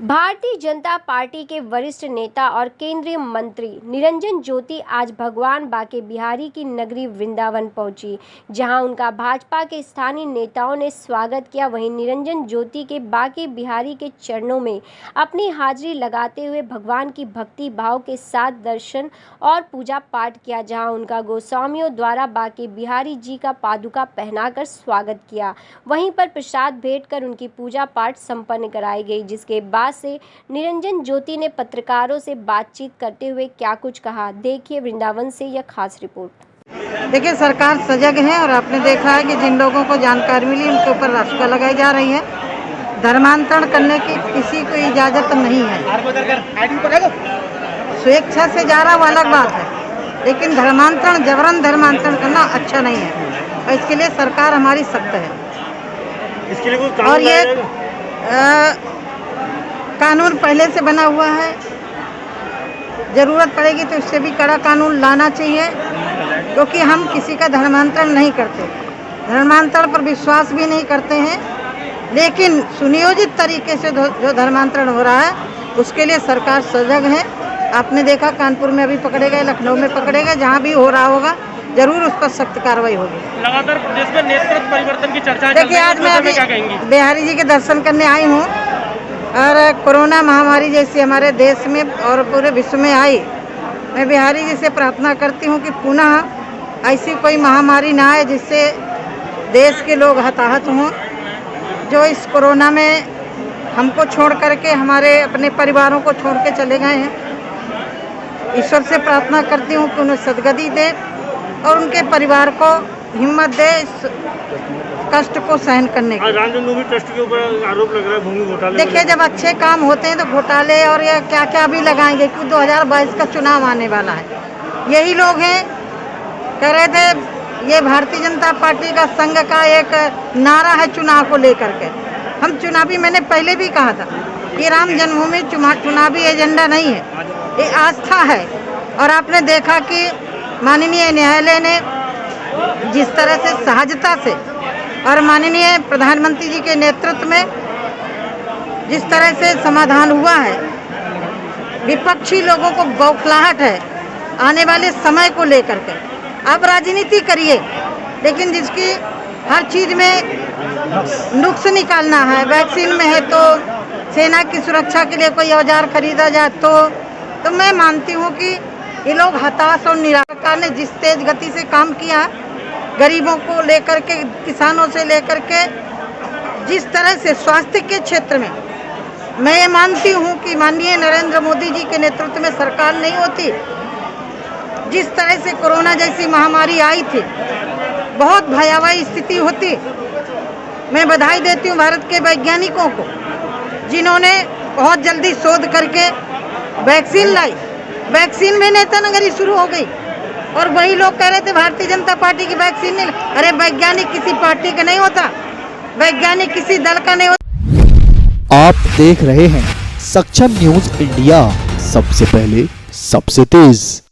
Bharatiya Janata party के वरिष्ठ नेता और केंद्रीय मंत्री निरंजन ज्योति आज भगवान बांके बिहारी की नगरी वृंदावन पहुंची, जहां उनका भाजपा के स्थानीय नेताओं ने स्वागत किया। वहीं निरंजन ज्योति के बांके बिहारी के चरणों में अपनी हाजिरी लगाते हुए भगवान की भक्ति भाव के साथ दर्शन और पूजा पाठ किया, जहां उनका गोस्वामियों द्वारा बांके बिहारी जी का पादुका पहनाकर स्वागत किया। वहीं पर प्रसाद भेंट कर उनकी पूजा पाठ संपन्न कराई गई, जिसके बाद से निरंजन ज्योति ने पत्रकारों से बातचीत करते हुए क्या कुछ कहा, देखिए वृंदावन से यह खास रिपोर्ट। देखिए, सरकार सजग है और आपने देखा है कि जिन लोगों को जानकारी मिली उनके ऊपर रास्ता लगाई जा रही है। धर्मांतरण करने की किसी को इजाजत नहीं है। स्वेच्छा से जा रहा वो अलग बात है, लेकिन धर्मांतरण जबरन धर्मांतरण करना अच्छा नहीं है और इसके लिए सरकार हमारी सख्त है। इसके लिए कोई और ये कानून पहले से बना हुआ है, ज़रूरत पड़ेगी तो इससे भी कड़ा कानून लाना चाहिए, क्योंकि हम किसी का धर्मांतरण नहीं करते, धर्मांतरण पर विश्वास भी नहीं करते हैं। लेकिन सुनियोजित तरीके से जो धर्मांतरण हो रहा है उसके लिए सरकार सजग है। आपने देखा कानपुर में अभी पकड़े गए, लखनऊ में पकड़े गए, जहाँ भी हो रहा होगा जरूर उस पर सख्त कार्रवाई होगी। लगातार प्रदेश में नेतृत्व परिवर्तन की चर्चा। देखिए, आज मैं अभी बिहारी जी के दर्शन करने आई हूँ और कोरोना महामारी जैसी हमारे देश में और पूरे विश्व में आई, मैं बिहारी जी से प्रार्थना करती हूँ कि पुनः ऐसी कोई महामारी ना आए जिससे देश के लोग हताहत हों। जो इस कोरोना में हमको छोड़ करके हमारे अपने परिवारों को छोड़ के चले गए हैं, ईश्वर से प्रार्थना करती हूँ कि उन्हें सद्गति दे और उनके परिवार को हिम्मत दे इस कष्ट को सहन करने की। रामजन्मभूमि ट्रस्ट के ऊपर आरोप लग रहा है भूमि घोटाले। देखिए, जब अच्छे काम होते हैं तो घोटाले और ये क्या क्या भी लगाएंगे, क्योंकि 2022 का चुनाव आने वाला है। यही लोग हैं, कह रहे थे ये भारतीय जनता पार्टी का संघ का एक नारा है चुनाव को लेकर के। हम चुनावी, मैंने पहले भी कहा था कि राम जन्मभूमि चुनावी एजेंडा नहीं है, ये आस्था है। और आपने देखा कि माननीय न्यायालय ने जिस तरह से सहजता से और माननीय प्रधानमंत्री जी के नेतृत्व में जिस तरह से समाधान हुआ है, विपक्षी लोगों को बौखलाहट है आने वाले समय को लेकर के। अब राजनीति करिए, लेकिन जिसकी हर चीज़ में नुक्स निकालना है, वैक्सीन में है तो सेना की सुरक्षा के लिए कोई औजार खरीदा जाए तो मैं मानती हूँ कि ये लोग हताश और निराश। सरकार ने जिस तेज गति से काम किया, गरीबों को लेकर के, किसानों से लेकर के, जिस तरह से स्वास्थ्य के क्षेत्र में, मैं ये मानती हूँ कि माननीय नरेंद्र मोदी जी के नेतृत्व में सरकार नहीं होती, जिस तरह से कोरोना जैसी महामारी आई थी, बहुत भयावह स्थिति होती। मैं बधाई देती हूँ भारत के वैज्ञानिकों को, जिन्होंने बहुत जल्दी शोध करके वैक्सीन लाई। वैक्सीन में नेतानगरी शुरू हो गई और वही लोग कह रहे थे भारतीय जनता पार्टी की वैक्सीन नहीं। अरे, वैज्ञानिक किसी पार्टी का नहीं होता, वैज्ञानिक किसी दल का नहीं होता। आप देख रहे हैं सक्षम न्यूज इंडिया, सबसे पहले सबसे तेज।